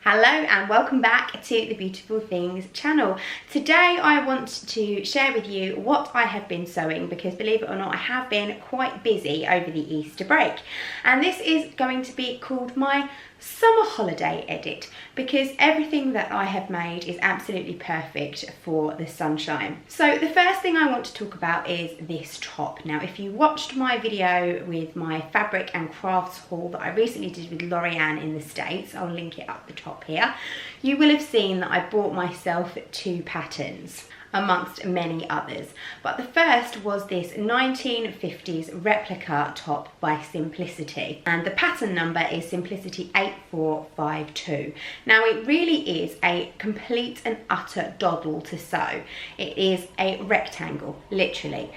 Hello and welcome back to the Beautiful Things channel. Today I want to share with you what I have been sewing because believe it or not I have been quite busy over the Easter break, and this is going to be called my summer holiday edit because everything that I have made is absolutely perfect for the sunshine. So the first thing I want to talk about is this top. Now if you watched my video with my fabric and crafts haul that I recently did with Joanns in the States, I'll link it up the top here, you will have seen that I bought myself 2 patterns amongst many others, but the first was this 1950s replica top by Simplicity, and the pattern number is Simplicity 8452. Now it really is a complete and utter doddle to sew. It is a rectangle, literally,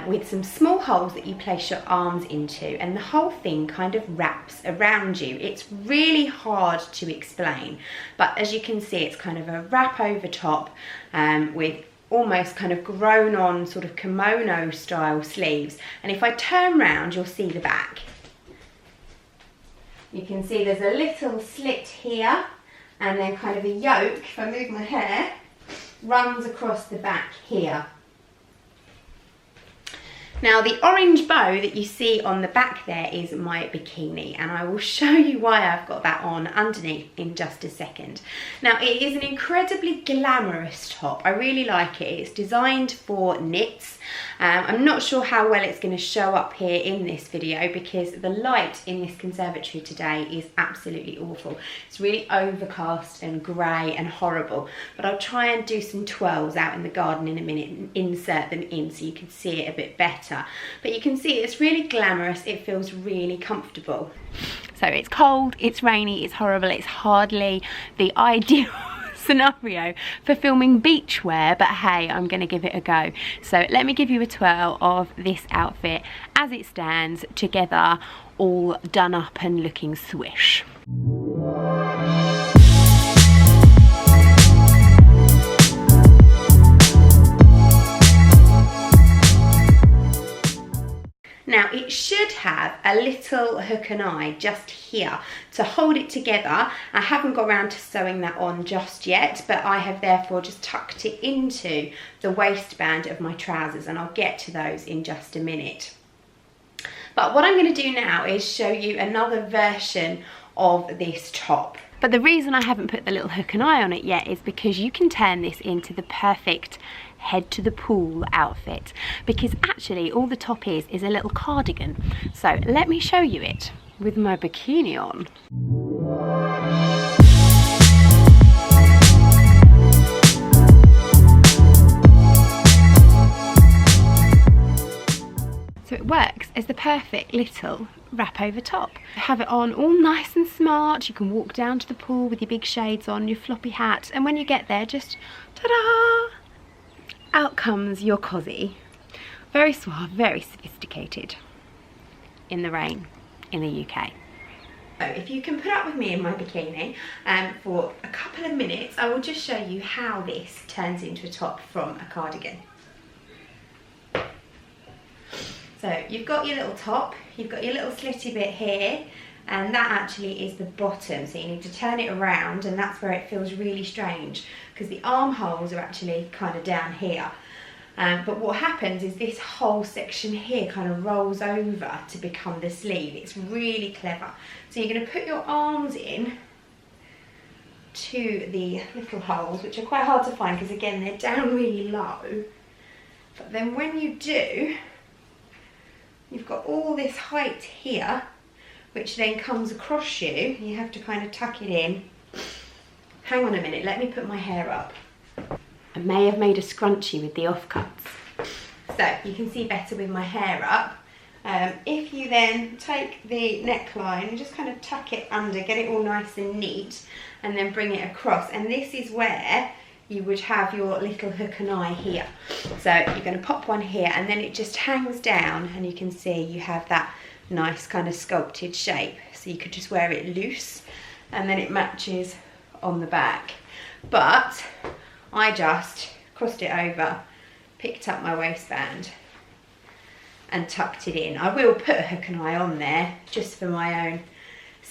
with some small holes that you place your arms into, and the whole thing kind of wraps around you. It's really hard to explain, but as you can see it's kind of a wrap over top with almost kind of grown on sort of kimono style sleeves, and if I turn round you'll see the back. You can see there's a little slit here and then kind of a yoke, if I move my hair, runs across the back here. Now the orange bow that you see on the back there is my bikini, and I will show you why I've got that on underneath in just a second. Now it is an incredibly glamorous top. I really like it. It's designed for knits. I'm not sure how well it's going to show up here in this video because the light in this conservatory today is absolutely awful. It's really overcast and grey and horrible, but I'll try and do some twirls out in the garden in a minute and insert them in so you can see it a bit better. But you can see it's really glamorous. It feels really comfortable. So it's cold, it's rainy, it's horrible, it's hardly the ideal scenario for filming beachwear, but hey, I'm gonna give it a go. So let me give you a twirl of this outfit as it stands together, all done up and looking swish. Now it should have a little hook and eye just here to hold it together. I haven't got around to sewing that on just yet, but I have therefore just tucked it into the waistband of my trousers, and I'll get to those in just a minute. But what I'm going to do now is show you another version of this top. But the reason I haven't put the little hook and eye on it yet is because you can turn this into the perfect head to the pool outfit, because actually all the top is a little cardigan. So let me show you it with my bikini on. So it works as the perfect little wrap over top. Have it on all nice and smart. You can walk down to the pool with your big shades on, your floppy hat, and when you get there, just ta-da! Out comes your cosy. Very suave, very sophisticated in the rain in the UK. So if you can put up with me in my bikini for a couple of minutes, I will just show you how this turns into a top from a cardigan. So you've got your little top, you've got your little slitty bit here, and that actually is the bottom, so you need to turn it around, and that's where it feels really strange because the armholes are actually kind of down here. But what happens is this whole section here kind of rolls over to become the sleeve. It's really clever. So you're going to put your arms in to the little holes, which are quite hard to find because again they're down really low. But then when you do, you've got all this height here, which then comes across you. You have to kind of tuck it in. Hang on a minute, let me put my hair up. I may have made a scrunchie with the offcuts, so you can see better with my hair up. If you then take the neckline and just kind of tuck it under, get it all nice and neat, and then bring it across, and this is where you would have your little hook and eye here. So you're going to pop one here, and then it just hangs down, and you can see you have that nice kind of sculpted shape. So you could just wear it loose, and then it matches on the back. But I just crossed it over, picked up my waistband and tucked it in. I will put a hook and eye on there just for my own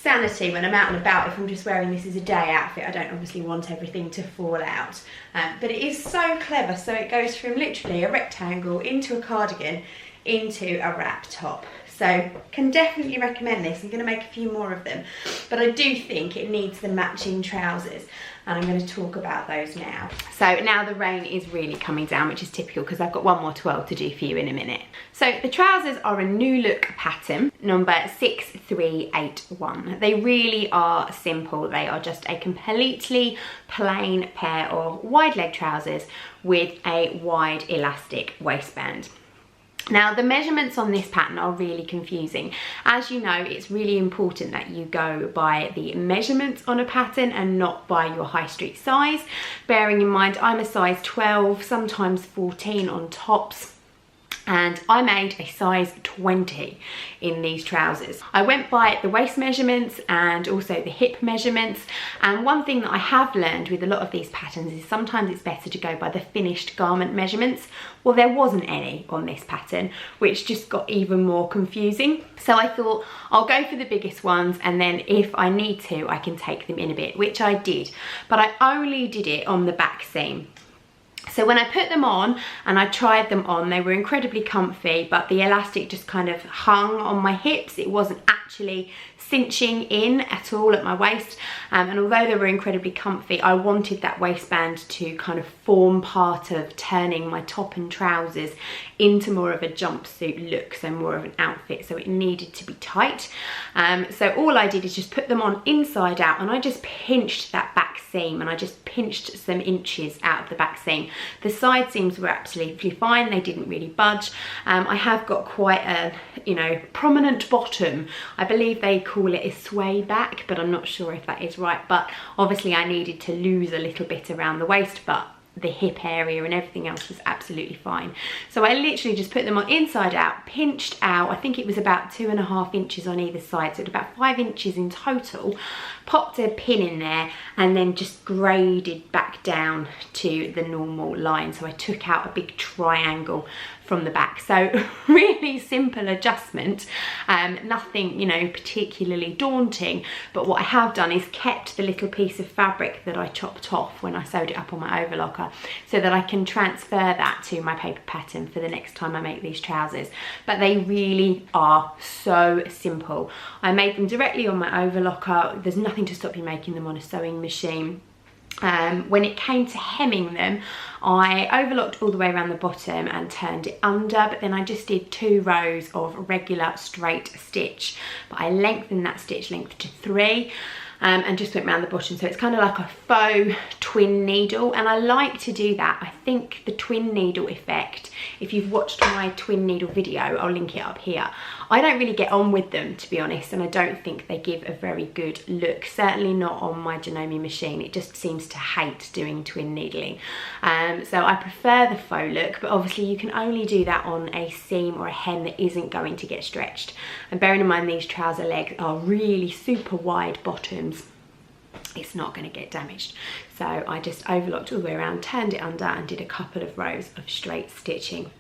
sanity when I'm out and about. If I'm just wearing this as a day outfit, I don't obviously want everything to fall out. But it is so clever. So it goes from literally a rectangle into a cardigan into a wrap top. So can definitely recommend this. I'm going to make a few more of them, but I do think it needs the matching trousers, and I'm going to talk about those now. So now the rain is really coming down, which is typical because I've got one more twirl to do for you in a minute. So the trousers are a new look pattern, number 6381. They really are simple. They are just a completely plain pair of wide leg trousers with a wide elastic waistband. Now the measurements on this pattern are really confusing. As you know, it's really important that you go by the measurements on a pattern and not by your high street size. Bearing in mind I'm a size 12, sometimes 14 on tops, and I made a size 20 in these trousers. I went by the waist measurements and also the hip measurements, and one thing that I have learned with a lot of these patterns is sometimes it's better to go by the finished garment measurements. Well, there wasn't any on this pattern, which just got even more confusing. So I thought I'll go for the biggest ones, and then if I need to, I can take them in a bit, which I did, but I only did it on the back seam. So when I put them on and I tried them on, they were incredibly comfy, but the elastic just kind of hung on my hips. It wasn't actually cinching in at all at my waist, and although they were incredibly comfy, I wanted that waistband to kind of form part of turning my top and trousers into more of a jumpsuit look, so more of an outfit, so it needed to be tight. So all I did is just put them on inside out, and I just pinched that back seam, and I just pinched some inches out of the back seam. The side seams were absolutely fine, they didn't really budge. I have got quite a, you know, prominent bottom. I believe they call it a sway back, but I'm not sure if that is right. But obviously I needed to lose a little bit around the waist, but the hip area and everything else was absolutely fine. So I literally just put them on inside out, pinched out, I think it was about 2.5 inches on either side, so it's about 5 inches in total, popped a pin in there, and then just graded back down to the normal line. So I took out a big triangle from the back. So really simple adjustment, nothing, you know, particularly daunting, but what I have done is kept the little piece of fabric that I chopped off when I sewed it up on my overlocker, so that I can transfer that to my paper pattern for the next time I make these trousers. But they really are so simple. I made them directly on my overlocker. There's nothing to stop you making them on a sewing machine. When it came to hemming them, I overlocked all the way around the bottom and turned it under, but then I just did 2 rows of regular straight stitch, but I lengthened that stitch length to 3. And just went around the bottom, so it's kind of like a faux twin needle, and I like to do that. I think the twin needle effect, if you've watched my twin needle video, I'll link it up here, I don't really get on with them, to be honest, and I don't think they give a very good look, certainly not on my Janome machine. It just seems to hate doing twin needling, so I prefer the faux look, but obviously you can only do that on a seam or a hem that isn't going to get stretched. And bearing in mind these trouser legs are really super wide bottoms, it's not going to get damaged. So I just overlocked all the way around, turned it under, and did a couple of rows of straight stitching.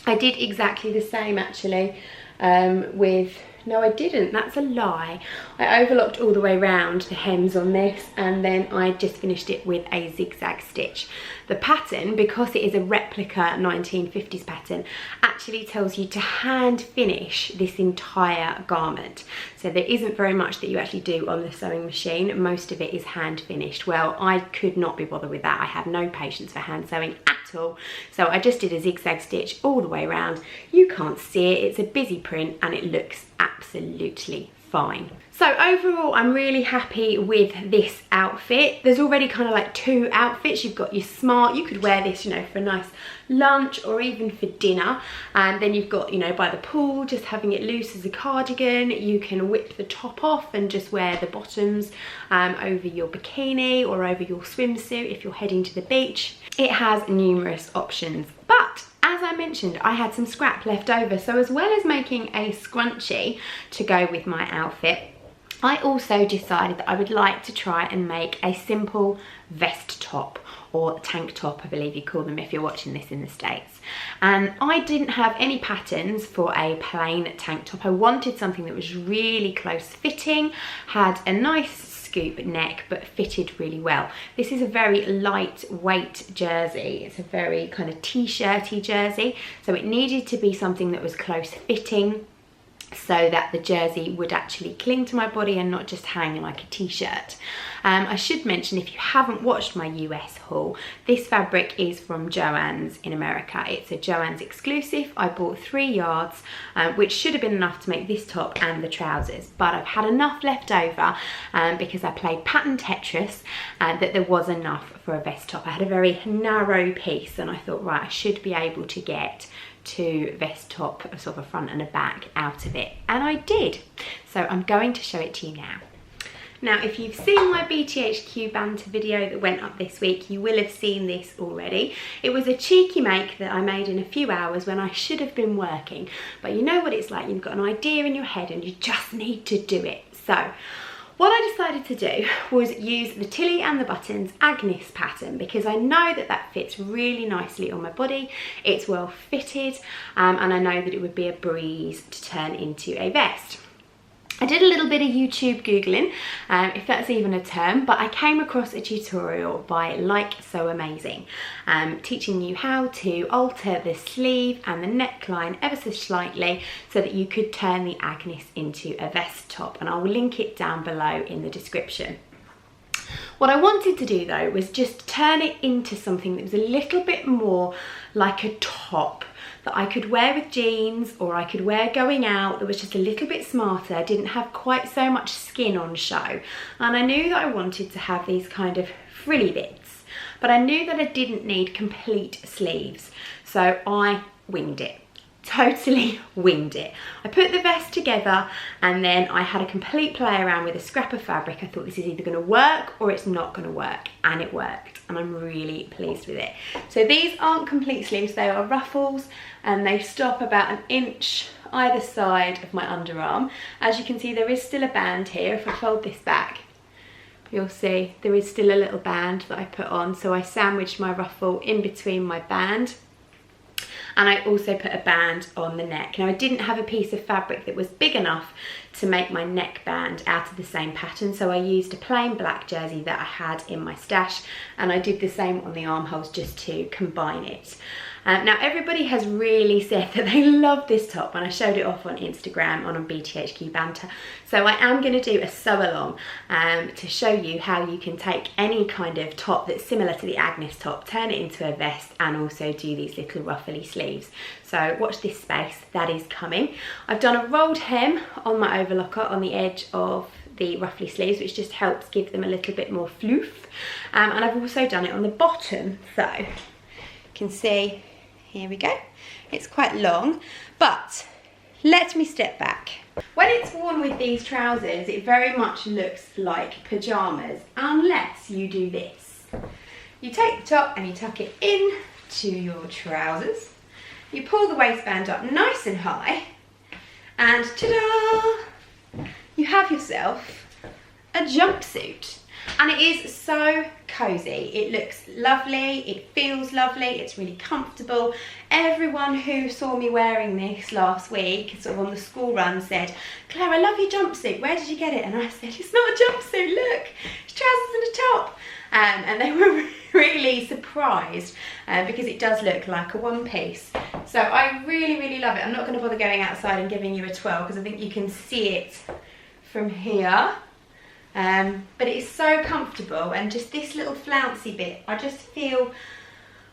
I did exactly the same actually with, no I didn't, that's a lie. I overlocked all the way around the hems on this, and then I just finished it with a zigzag stitch. The pattern, because it is a replica 1950s pattern, actually tells you to hand finish this entire garment. So there isn't very much that you actually do on the sewing machine. Most of it is hand finished. Well, I could not be bothered with that. I have no patience for hand sewing at all. So I just did a zigzag stitch all the way around. You can't see it, it's a busy print, and it looks absolutely fine. So overall, I'm really happy with this outfit. There's already kind of like 2 outfits. You've got your smart, you could wear this, you know, for a nice lunch or even for dinner. And then you've got, you know, by the pool, just having it loose as a cardigan. You can whip the top off and just wear the bottoms over your bikini or over your swimsuit if you're heading to the beach. It has numerous options, but as I mentioned, I had some scrap left over, so as well as making a scrunchie to go with my outfit, I also decided that I would like to try and make a simple vest top, or tank top, I believe you call them if you're watching this in the States. And I didn't have any patterns for a plain tank top. I wanted something that was really close fitting, had a nice scoop neck, but fitted really well. This is a very lightweight jersey. It's a very kind of t-shirty jersey, so it needed to be something that was close fitting, so that the jersey would actually cling to my body and not just hang like a t-shirt. I should mention, if you haven't watched my US haul, this fabric is from Joanns in America. It's a Joanns exclusive. I bought 3 yards, which should have been enough to make this top and the trousers, but I've had enough left over because I played pattern Tetris, that there was enough for a vest top. I had a very narrow piece and I thought, right, I should be able to get 2 vest top, sort of a front and a back out of it, and I did. So I'm going to show it to you now. Now, if you've seen my BTHQ banter video that went up this week, you will have seen this already. It was a cheeky make that I made in a few hours when I should have been working, but you know what it's like, you've got an idea in your head and you just need to do it. So what I decided to do was use the Tilly and the Buttons Agnes pattern, because I know that that fits really nicely on my body. It's well fitted, and I know that it would be a breeze to turn into a vest. I did a little bit of YouTube Googling, if that's even a term, but I came across a tutorial by Like So Amazing, teaching you how to alter the sleeve and the neckline ever so slightly so that you could turn the Agnes into a vest top, and I'll link it down below in the description. What I wanted to do though was just turn it into something that was a little bit more like a top that I could wear with jeans, or I could wear going out, that was just a little bit smarter, didn't have quite so much skin on show. And I knew that I wanted to have these kind of frilly bits, but I knew that I didn't need complete sleeves. So I winged it. Totally winged it. I put the vest together and then I had a complete play around with a scrap of fabric. I thought this is either going to work or it's not going to work, and it worked, and I'm really pleased with it. So these aren't complete sleeves, they are ruffles, and they stop about 1 inch either side of my underarm. As you can see, there is still a band here. If I fold this back, you'll see there is still a little band that I put on, so I sandwiched my ruffle in between my band. And I also put a band on the neck. Now, I didn't have a piece of fabric that was big enough to make my neck band out of the same pattern, so I used a plain black jersey that I had in my stash, and I did the same on the armholes just to combine it. Now, everybody has really said that they love this top, and I showed it off on Instagram on BTHQ Banter. So I am going to do a sew along to show you how you can take any kind of top that's similar to the Agnes top, turn it into a vest, and also do these little ruffly sleeves. So watch this space, that is coming. I've done a rolled hem on my overlocker on the edge of the ruffly sleeves, which just helps give them a little bit more floof. And I've also done it on the bottom, so you can see, here we go. It's quite long, but let me step back. When it's worn with these trousers, it very much looks like pyjamas, unless you do this. You take the top and you tuck it in to your trousers. You pull the waistband up nice and high, and ta-da! You have yourself a jumpsuit. And it is so cozy. It looks lovely, it feels lovely, it's really comfortable. Everyone who saw me wearing this last week, sort of on the school run, said, "Claire, I love your jumpsuit, where did you get it?" And I said, "It's not a jumpsuit, look, it's trousers and a top." And they were really surprised because it does look like a one piece. So I really, really love it. I'm not going to bother going outside and giving you a twirl because I think you can see it from here. But it is so comfortable, and just this little flouncy bit, I just feel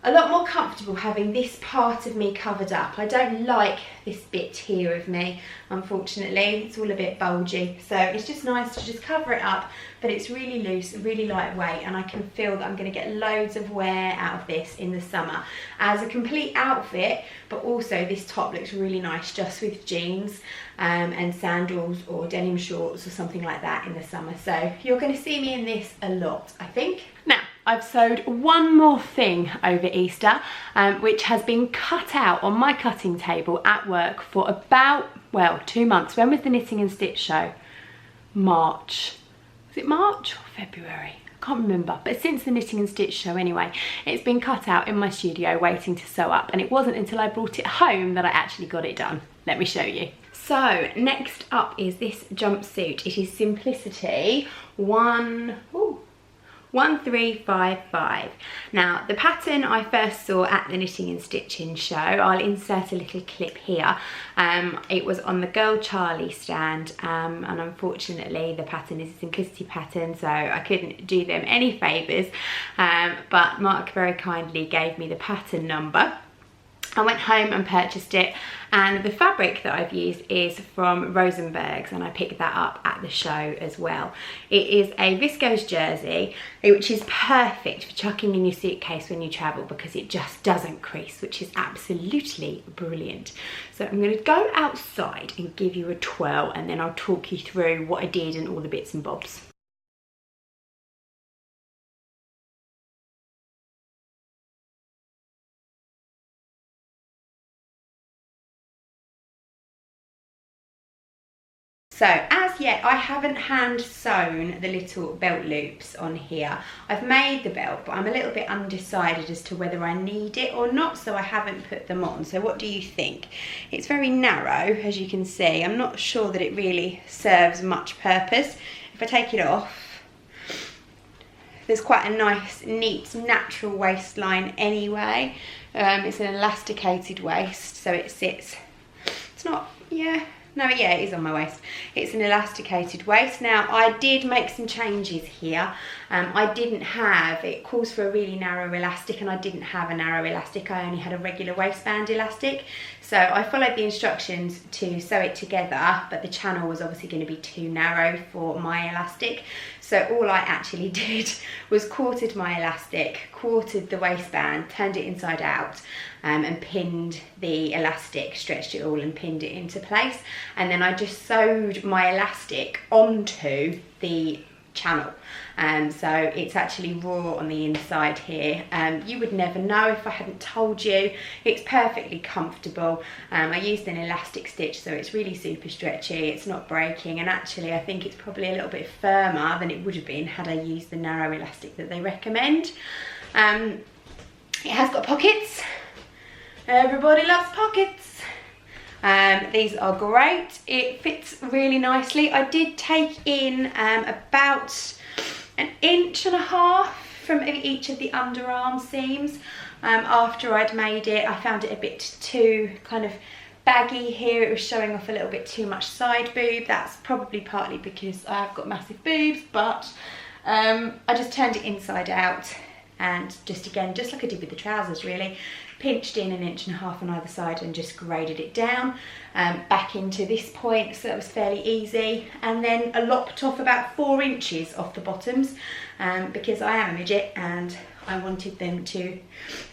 a lot more comfortable having this part of me covered up. I don't like this bit here of me, unfortunately. It's all a bit bulgy, so it's just nice to just cover it up, but it's really loose, really lightweight, and I can feel that I'm going to get loads of wear out of this in the summer as a complete outfit. But also this top looks really nice just with jeans and sandals or denim shorts or something like that in the summer. So you're going to see me in this a lot, I think. Now, I've sewed one more thing over Easter, which has been cut out on my cutting table at work for about, well, 2 months. When was the Knitting and Stitch show? March. Was it March or February? I can't remember, but since the Knitting and Stitch show anyway, it's been cut out in my studio waiting to sew up, and it wasn't until I brought it home that I actually got it done. Let me show you. So next up is this jumpsuit. It is Simplicity 1355. Now the pattern I first saw at the Knitting and Stitching show, I'll insert a little clip here. It was on the Girl Charlie stand, and unfortunately the pattern is a Simplicity pattern, so I couldn't do them any favours, but Mark very kindly gave me the pattern number. I went home and purchased it, and the fabric that I've used is from Rosenberg's, and I picked that up at the show as well. It is a viscose jersey, which is perfect for chucking in your suitcase when you travel because it just doesn't crease, which is absolutely brilliant. So I'm going to go outside and give you a twirl, and then I'll talk you through what I did and all the bits and bobs. So as yet I haven't hand sewn the little belt loops on here. I've made the belt, but I'm a little bit undecided as to whether I need it or not, so I haven't put them on. So what do you think? It's very narrow, as you can see. I'm not sure that it really serves much purpose. If I take it off, there's quite a nice, neat, natural waistline anyway. It's an elasticated waist, so it sits, it's not, it is on my waist. It's an elasticated waist. Now, I did make some changes here. I didn't have, it calls for a really narrow elastic, and I didn't have a narrow elastic. I only had a regular waistband elastic. So I followed the instructions to sew it together, but the channel was obviously going to be too narrow for my elastic. So all I actually did was quartered my elastic, quartered the waistband, turned it inside out, and pinned the elastic, stretched it all and pinned it into place. And then I just sewed my elastic onto the channel. So it's actually raw on the inside here. You would never know if I hadn't told you. It's perfectly comfortable. I used an elastic stitch, so it's really super stretchy, it's not breaking, and actually I think it's probably a little bit firmer than it would have been had I used the narrow elastic that they recommend. It has got pockets. Everybody loves pockets. These are great. It fits really nicely. I did take in about 1.5 inches from each of the underarm seams. After I'd made it, I found it a bit too kind of baggy here. It was showing off a little bit too much side boob. That's probably partly because I've got massive boobs, but I just turned it inside out, and just again, just like I did with the trousers really, pinched in 1.5 inches on either side and just graded it down back into this point, so that was fairly easy. And then I lopped off about 4 inches off the bottoms because I am a midget and I wanted them to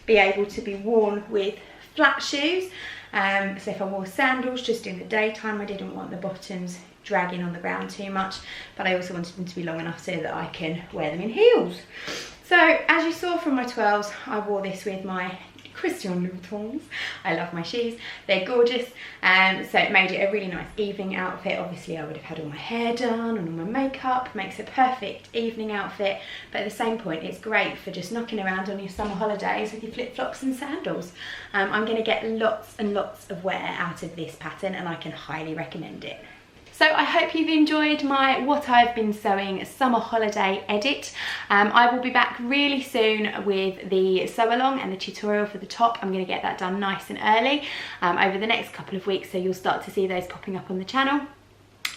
be able to be worn with flat shoes. So if I wore sandals just in the daytime, I didn't want the bottoms dragging on the ground too much, but I also wanted them to be long enough so that I can wear them in heels. So as you saw from my twirls, I wore this with my Christian Louboutins. I love my shoes, they're gorgeous, so it made it a really nice evening outfit. Obviously I would have had all my hair done and all my makeup, makes a perfect evening outfit, but at the same point it's great for just knocking around on your summer holidays with your flip-flops and sandals. I'm going to get lots and lots of wear out of this pattern, and I can highly recommend it. So I hope you've enjoyed my What I've Been Sewing summer holiday edit. I will be back really soon with the sew along and the tutorial for the top. I'm going to get that done nice and early over the next couple of weeks, so you'll start to see those popping up on the channel.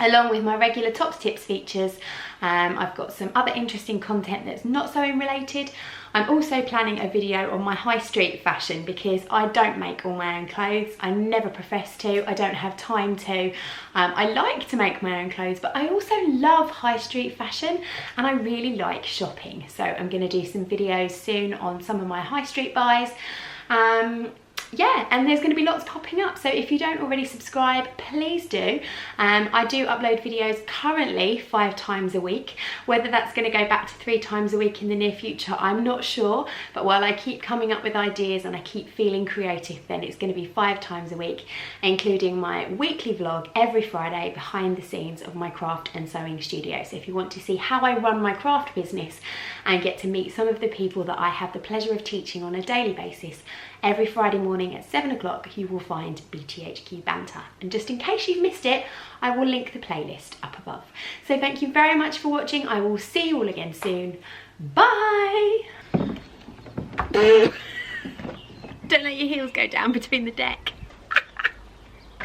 Along with my regular tops tips features, I've got some other interesting content that's not sewing related. I'm also planning a video on my high street fashion because I don't make all my own clothes. I never profess to, I don't have time to. I like to make my own clothes, but I also love high street fashion and I really like shopping. So I'm going to do some videos soon on some of my high street buys. yeah, and there's going to be lots popping up, so if you don't already subscribe, please do. I do upload videos currently 5 times a week. Whether that's going to go back to 3 times a week in the near future, I'm not sure, but while I keep coming up with ideas and I keep feeling creative, then it's going to be 5 times a week, including my weekly vlog every Friday behind the scenes of my craft and sewing studio. So if you want to see how I run my craft business and get to meet some of the people that I have the pleasure of teaching on a daily basis, every Friday morning at 7 o'clock you will find BTHQ Banter. And just in case you've missed it, I will link the playlist up above. So thank you very much for watching. I will see you all again soon. Bye! Don't let your heels go down between the deck.